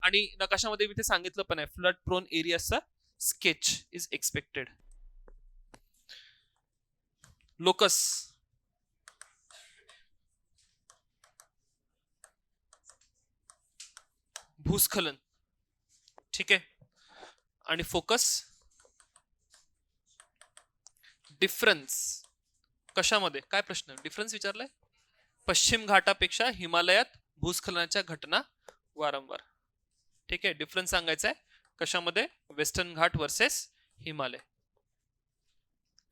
आणि नकाशामध्ये मी ते सांगितलं पण आहे, फ्लड प्रोन एरियाचा स्केच इज एक्सपेक्टेड. लोकस, भूस्खलन, ठीक आहे. आणि फोकस डिफरन्स कशामध्ये, काय प्रश्न डिफरन्स विचारलाय? पश्चिम घाटापेक्षा हिमालयात भूस्खलनाच्या घटना वारंवार, ठीक आहे. डिफरन्स सांगायचा आहे कशामध्ये, वेस्टर्न घाट वर्सेस हिमालय.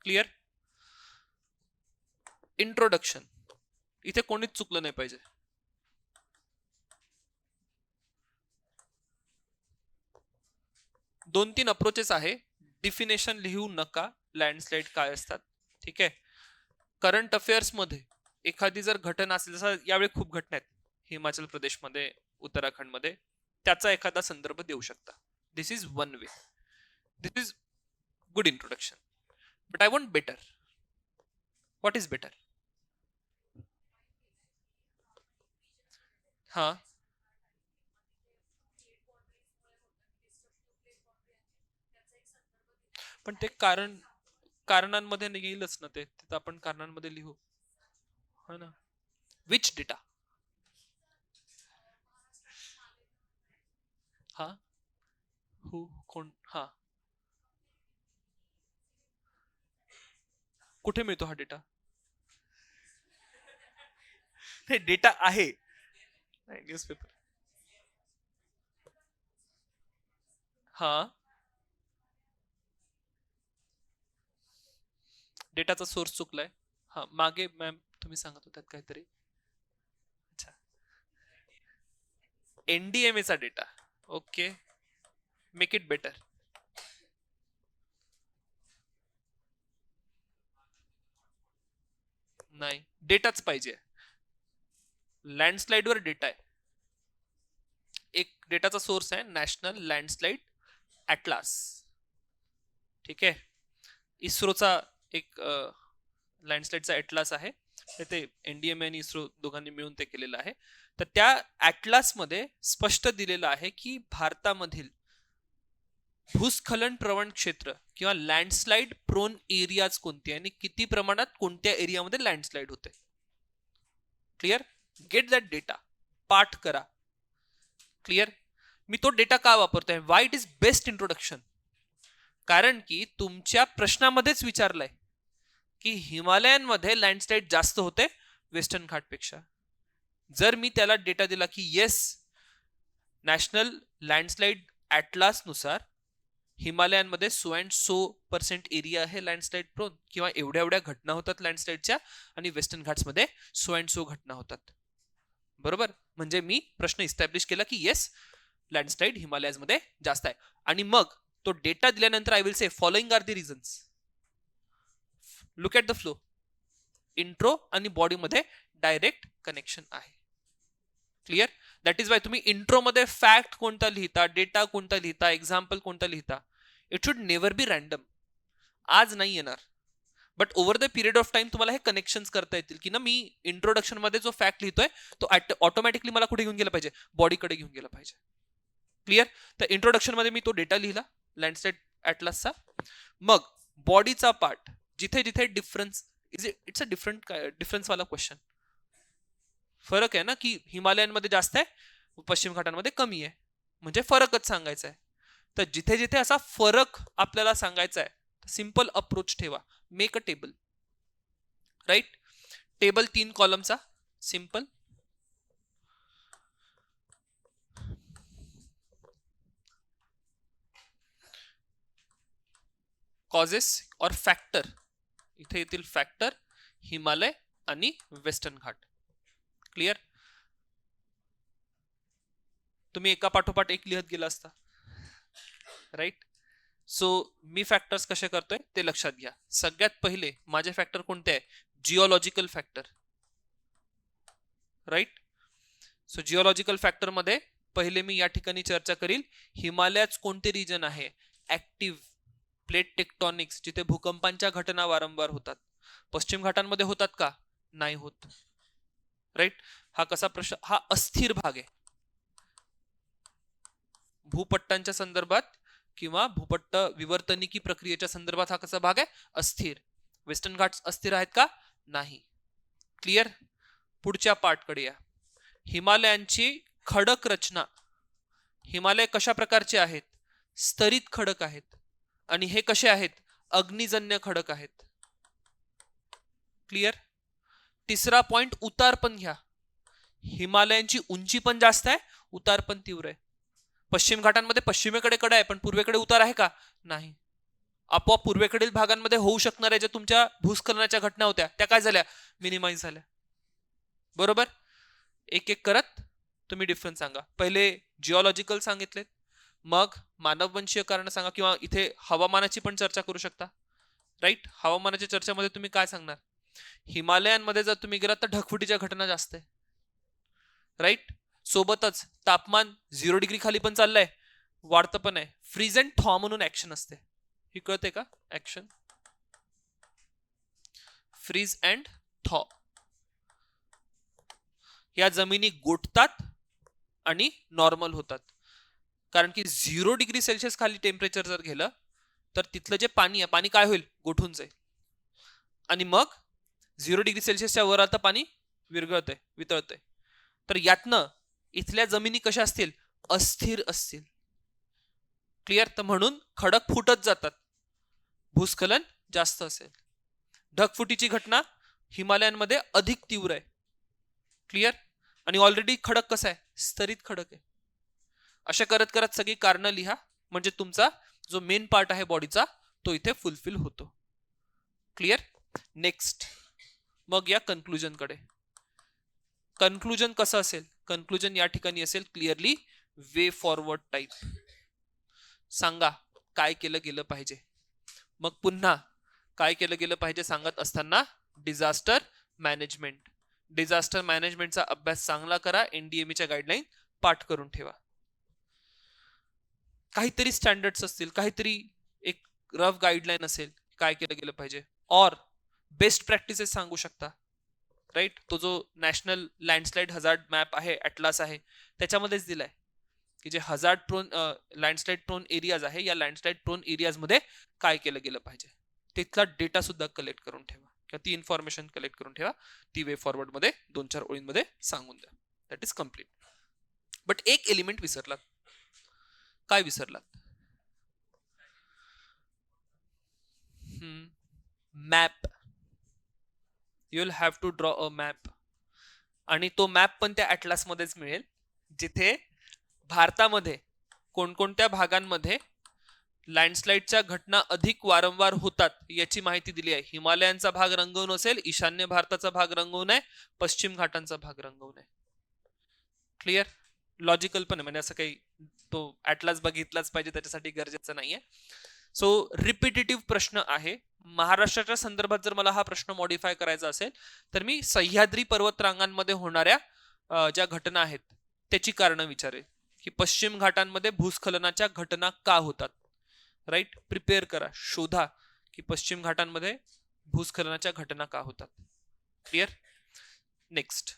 क्लिअर. इंट्रोडक्शन इथे कोणीच चुकलं नाही पाहिजे. दोन तीन अप्रोचेस आहे. डिफिनेशन लिहू नका, लँडस्लाइड काय असतात, ठीक आहे. करंट अफेअर्स मध्ये एखादी जर घटना असेल, जसं यावेळी खूप घटना आहेत हिमाचल प्रदेशमध्ये, उत्तराखंडमध्ये, त्याचा एखादा संदर्भ देऊ शकता. This is one way. This is good introduction, but I want better. What is better? हा, पण ते कारणांमध्ये येईलच ना, ते तिथं आपण कारणांमध्ये लिहू, है ना. Which data? हा, हु, कोण, हा, कुठे मिळतो हा डेटा? हे डेटा आहे न्यूजपेपर. हा, डेटाचा सोर्स चुकलाय. हा, मागे मॅम तुम्ही सांगत होत्यात काहीतरी. अच्छा, एनडीएमए चा data. Okay, make it better. नाही, डेटाच पाहिजे. लँडस्लाइड वर डेटा आहे. एक डेटाचा सोर्स आहे नॅशनल लँडस्लाइड ॲटलास, ठीक आहे. इस्रोचा एक लँडस्लाइडचा ॲटलास आहे, ते एनडीएमए आणि इस्रो दोघांनी मिळून ते केलेलं आहे. तर त्या ॲटलास मध्ये स्पष्ट दिलेलं आहे की भारतामधील भूस्खलन प्रवण क्षेत्र किंवा लँडस्लाइड प्रोन एरियाज कोणते आणि किती प्रमाणात कोणत्या एरियामध्ये लँडस्लाइड होते. क्लिअर. गेट दॅट डेटा, पाठ करा. क्लिअर. मी तो डेटा का वापरतोय, why it is best introduction, कारण की तुमच्या प्रश्नामध्येच विचारलंय की हिमालयांमध्ये लँडस्लाइड जास्त होते वेस्टर्न घाटपेक्षा. जर मी त्याला डेटा दिला की येस, नॅशनल लँडस्लाइड ॲटलास नुसार हिमालयांमध्ये 100% एरिया आहे लँडस्लाइड प्रोन, किंवा एवढ्या एवढ्या घटना होतात लँडस्लाइडच्या, आणि वेस्टर्न घाट्समध्ये 100 घटना होतात. बरोबर. म्हणजे मी प्रश्न इस्टॅब्लिश केला की येस, लँडस्लाइड हिमालयामध्ये जास्त आहे. आणि मग तो डेटा दिल्यानंतर I will say following are the reasons. Look at the flow. Intro आणि बॉडीमध्ये डायरेक्ट कनेक्शन आहे. क्लिअर. दॅट इज वाय तुम्ही इंट्रो मध्ये फॅक्ट कोणता लिहिता, डेटा कोणता लिहिता, एक्झाम्पल कोणता लिहिता, it should never be random. आज नाही येणार, but over the period of time तुम्हाला हे कनेक्शन करता येतील की ना, मी इंट्रोडक्शन मध्ये जो फॅक्ट लिहितोय तो ऑटोमॅटिकली मला कुठे घेऊन गेला पाहिजे, बॉडीकडे घेऊन गेला पाहिजे. क्लिअर. तर इंट्रोडक्शन मध्ये मी तो डेटा लिहिला लँडस्लाइड ॲटलासचा. मग बॉडीचा पार्ट, जिथे जिथे डिफरन्स, इट्स अ डिफरन्स वाला क्वेश्चन. फरक आहे ना, की हिमालयांमध्ये जास्त आहे, पश्चिम घाटांमध्ये कमी आहे, म्हणजे फरकच सांगायचा आहे. तर जिथे जिथे असा फरक आपल्याला सांगायचा आहे, सिंपल अप्रोच ठेवा. Make a table. Right. Table 3 कॉलमचा, सिंपल. कॉजेस और फॅक्टर, इथे येतील फॅक्टर, हिमालय आणि वेस्टर्न घाट. क्लिअर. तुम्ही एका पाठोपाठ एक लिहत गेला असता. राईट. सो मी फॅक्टर्स कसे करतोय ते लक्षात घ्या. सगळ्यात पहिले माझे फॅक्टर कोणते आहे, geological factor. Right. So geological factor मध्ये पहिले मी या ठिकाणी चर्चा करील हिमालयात कोणते रिजन आहे ऍक्टिव्ह, प्लेट टेक्टॉनिक्स, जिथे भूकंपांच्या घटना वारंवार होतात. पश्चिम घाटांमध्ये होतात का, नाही होत. राईट. हा कसा प्रश्न, हा अस्थिर भाग आहे. भूपट्टांच्या संदर्भात किंवा भूपट्ट विवर्तनिकी प्रक्रियेच्या संदर्भात हा कसा भाग आहे? अस्थिर. वेस्टर्न घाट्स अस्थिर आहेत का? नाही. क्लिअर? पुढच्या पार्टकडे या. हिमालयांची खडक रचना. हिमालय कशा प्रकारचे आहेत? स्तरित खडक आहेत. आणि हे कसे आहेत? अग्निजन्य खडक आहेत. क्लिअर? तिसरा पॉइंट, उतार पण घ्या. हिमालयांची उंची पण जास्त आहे, उतार पण तीव्र आहे. पश्चिम घाटांमध्ये पश्चिमेकडे कडा आहे पण पूर्वेकडे उतार आहे का? नाही. आपोआप पूर्वेकडील भागांमध्ये होऊ शकणाऱ्या ज्या तुमच्या भूस्खलनाच्या घटना होत्या त्या काय झाल्या? मिनिमाइज झाल्या. बरोबर? एक एक करत तुम्ही डिफरन्स सांगा. पहिले जिओलॉजिकल सांगितले, मग मानववंशीय कारण सांगा, किंवा इथे हवामानाची पण चर्चा करू शकता. राईट? हवामानाच्या चर्चेमध्ये तुम्ही काय सांगणार? हिमालयांमध्ये जर तुम्ही गेलात तर ढगफुटीच्या घटना जास्त आहे. राईट? सोबतच तापमान 0 डिग्री खाली पण चाललंय, वाढतं पण आहे. फ्रीज अँड थॉ म्हणून ऍक्शन असते, ही कळते का? Action freeze and thaw. या जमिनी गोठतात आणि नॉर्मल होतात. कारण की 0 डिग्री सेल्सिअस खाली टेम्परेचर जर गेलं तर तिथलं जे पाणी आहे, पाणी काय होईल? गोठून जाईल. आणि मग 0 डिग्री सेल्सिअसच्या वर आता पाणी विरघळतंय, वितळतंय. तर यातनं इथल्या जमिनी कशा असतील? अस्थिर असतील. क्लिअर? तर म्हणून खडक फुटत जातात, भूस्खलन जास्त असेल. ढगफुटीची घटना हिमालयांमध्ये अधिक तीव्र आहे. क्लिअर? आणि ऑलरेडी खडक कसा आहे? स्तरित खडक आहे. अशा करत करत सगळी कारणं लिहा, म्हणजे तुमचा जो मेन पार्ट आहे बॉडीचा तो इथे फुलफिल होतो. क्लिअर? नेक्स्ट, मग या कन्क्लुजन कडे. कन्क्लुजन कसं असेल? कन्क्लुजन या ठिकाणी असेल क्लिअरली वे फॉरवर्ड टाईप. सांगा काय केलं गेलं पाहिजे. मग पुन्हा काय केलं गेलं पाहिजे सांगत असताना डिझास्टर मॅनेजमेंट. डिझास्टर मॅनेजमेंटचा अभ्यास चांगला करा. एनडीएमईच्या गाईडलाईन पाठ करून ठेवा. काहीतरी स्टँडर्ड्स असतील, काहीतरी एक रफ गाईडलाईन असेल काय केलं गेलं पाहिजे, और बेस्ट प्रॅक्टिसेस सांगू शकता. राईट? तो जो नॅशनल लँडस्लाइड हजार्ड मॅप आहे, अॅटलास आहे, त्याच्यामध्येच दिलाय की जे hazard prone landslide prone areas आहे, या लँडस्लाइड प्रोन एरियाज मध्ये काय केलं गेलं पाहिजे, तिथला डेटा सुद्धा कलेक्ट करून ठेवा किंवा ती इन्फॉर्मेशन कलेक्ट करून ठेवा. ती वे फॉरवर्ड मध्ये 2-4 ओळींमध्ये सांगून द्या. That is complete. बट एक एलिमेंट विसरलात. काय विसरलात? Map. You will have to draw a map. आणि तो मॅप पण त्या अॅटलास मध्येच मिळेल, जिथे भारतामध्ये कोणकोणत्या भागांमध्ये लँडस्लाइडच्या घटना अधिक वारंवार होतात याची माहिती दिली आहे. हिमालयांचा भाग रंगवून असेल, ईशान्य भारताचा भाग रंगवून आहे, पश्चिम घाटांचा भाग रंगवून आहे. क्लिअर? लॉजिकल पण आहे, म्हणजे असं काही तो अॅटलास बघितलाच पाहिजे त्याच्यासाठी गरजेचं नाहीये. सो रिपिटेटिव्ह प्रश्न आहे. महाराष्ट्राच्या संदर्भात जर मला हा प्रश्न मॉडिफाय करायचा असेल तर मी सह्याद्री पर्वतरांगांमध्ये होणाऱ्या ज्या घटना आहेत त्याची कारणं विचारेल, की पश्चिम घाटांमध्ये भूस्खलनाच्या घटना का होतात. राईट? प्रिपेअर करा, शोधा की पश्चिम घाटांमध्ये भूस्खलनाच्या घटना का होतात. क्लिअर? नेक्स्ट.